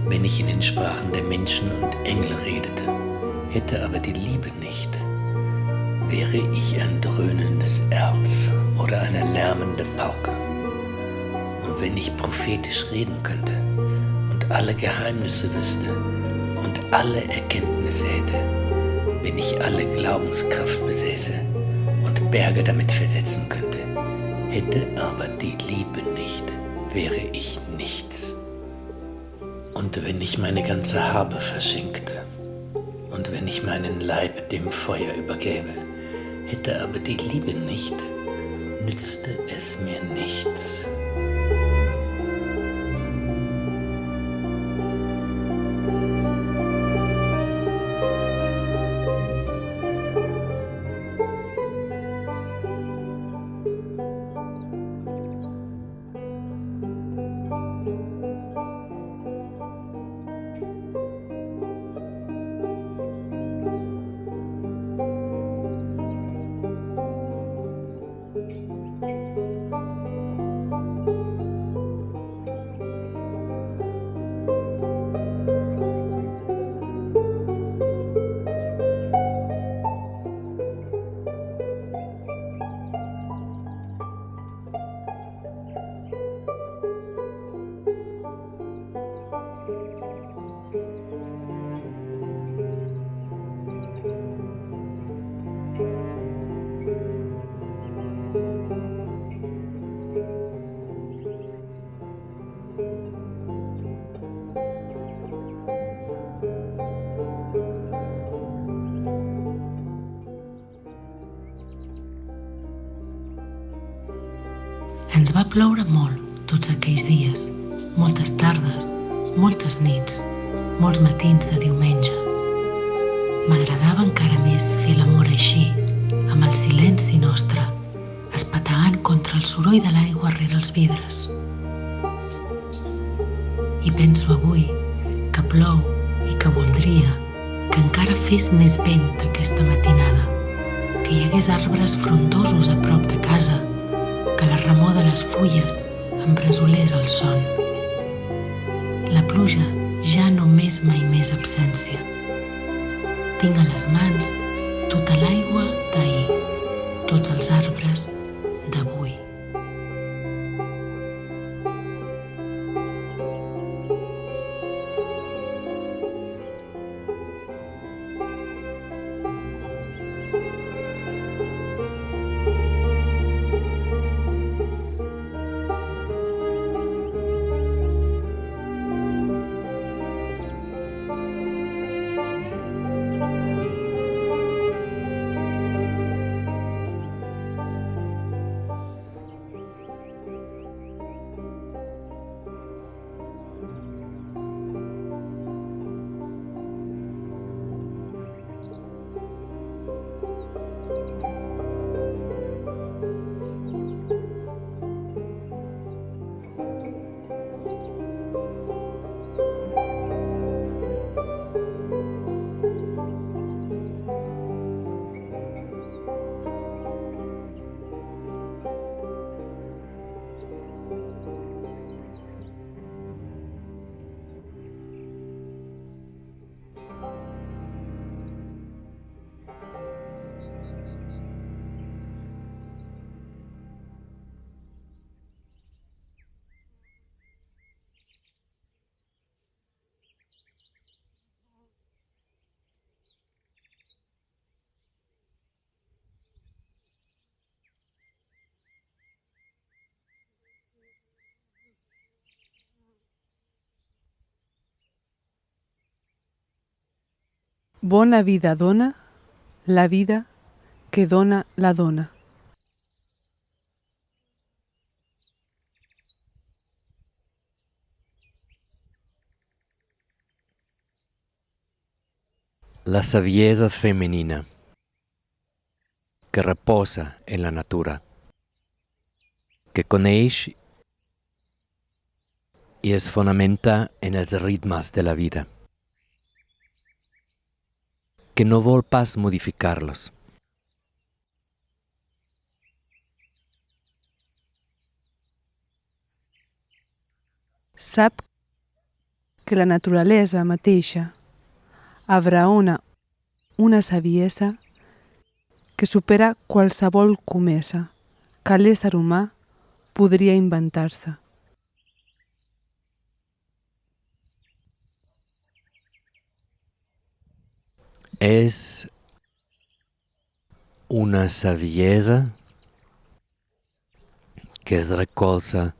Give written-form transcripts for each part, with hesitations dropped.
wenn ich in den Sprachen der Menschen und Engel redete, hätte aber die Liebe nicht, wäre ich ein dröhnendes Erz oder eine lärmende Pauke. Und wenn ich prophetisch reden könnte und alle Geheimnisse wüsste und alle Erkenntnisse hätte, wenn ich alle Glaubenskraft besäße und Berge damit versetzen könnte, hätte aber die Liebe nicht, wäre ich nichts. Und wenn ich meine ganze Habe verschenkte und wenn ich meinen Leib dem Feuer übergäbe, hätte aber die Liebe nicht, nützte es mir nichts. Ens va ploure molt tots aquells dies, moltes tardes, moltes nits, molts matins de diumenge. M'agradava encara més fer l'amor així, amb el silenci nostre, espetant contra el soroll de l'aigua rere els vidres. I penso avui que plou i que voldria que encara fes més vent aquesta matinada, que hi hagués arbres frondosos a prop de casa, que la remor de les fulles embrasolés el son. La pluja ja no m'és mai més absència. Tinc a les mans tota l'aigua d'ahir, tots els arbres d'avui. Bona vida dona la vida que dona la dona. La saviesa femenina que reposa en la natura, que coneix y es fonamenta en els ritmes de la vida, que no vol pas modificar-los. Sap que la naturalesa mateixa abraona una saviesa que supera qualsevol comesa que l'ésser humà podria inventar-se. Es una saviesa que es recolza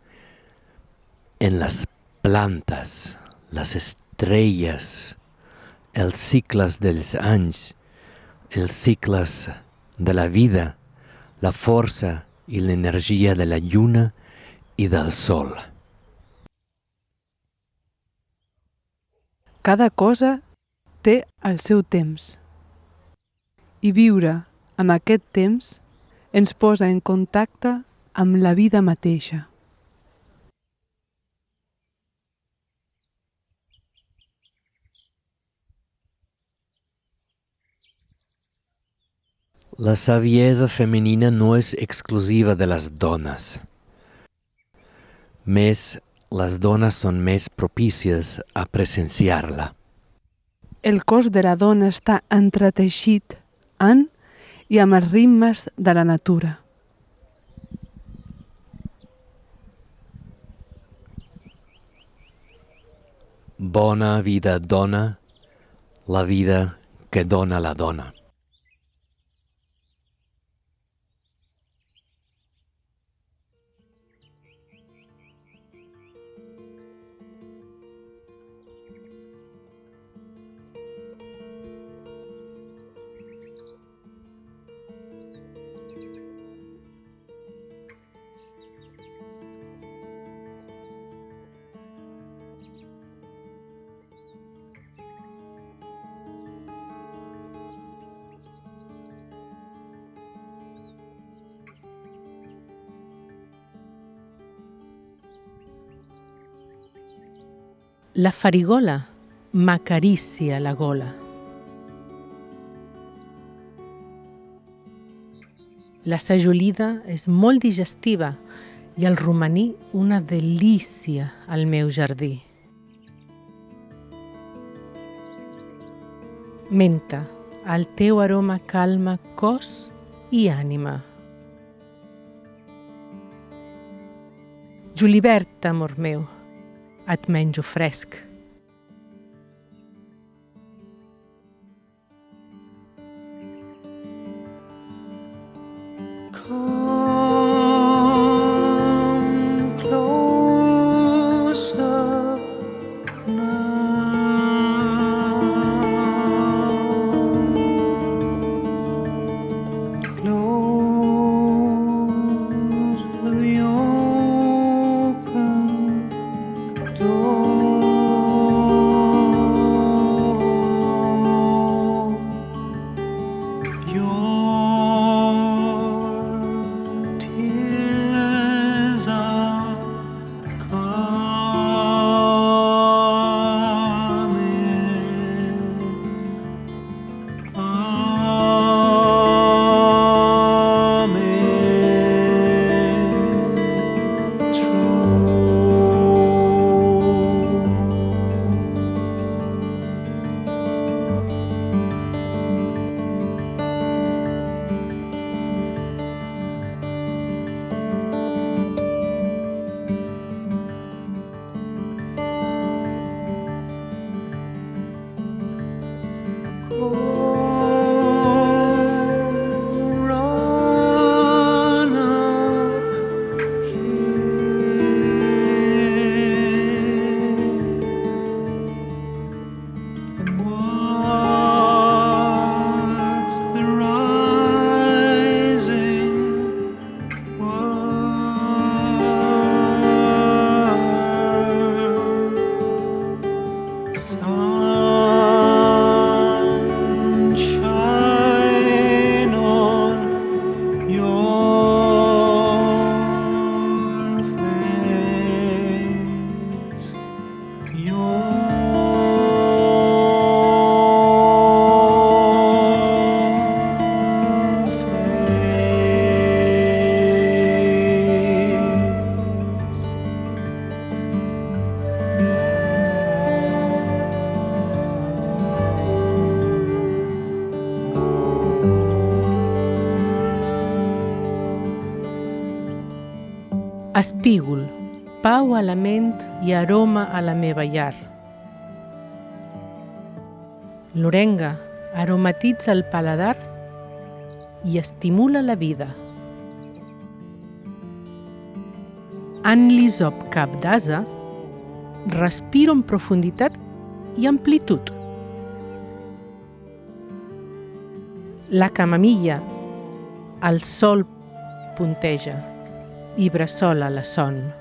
en las plantas, les estrelles, els cicles dels anys, els cicles de la vida, la força i l'energia de la lluna i del sol. Cada cosa té el seu temps i viure amb aquest temps ens posa en contacte amb la vida mateixa. La saviesa femenina no és exclusiva de les dones. Més, les dones són més propícies a presenciar-la. El cos de la dona està entreteixit en i amb els ritmes de la natura. Bona vida dona, la vida que dona la dona. La farigola m'acaricia la gola. La sajolida és molt digestiva i el romaní una delícia al meu jardí. Menta, el teu aroma calma cos i ànima. Julibert, amor meu, et menjo fresc. Door Espígol, pau a la ment i aroma a la meva llar. L'orenga aromatitza el paladar i estimula la vida. En l'hisop cap d'ase, respiro en profunditat i amplitud. La camamilla, el sol punteja i bressola la son.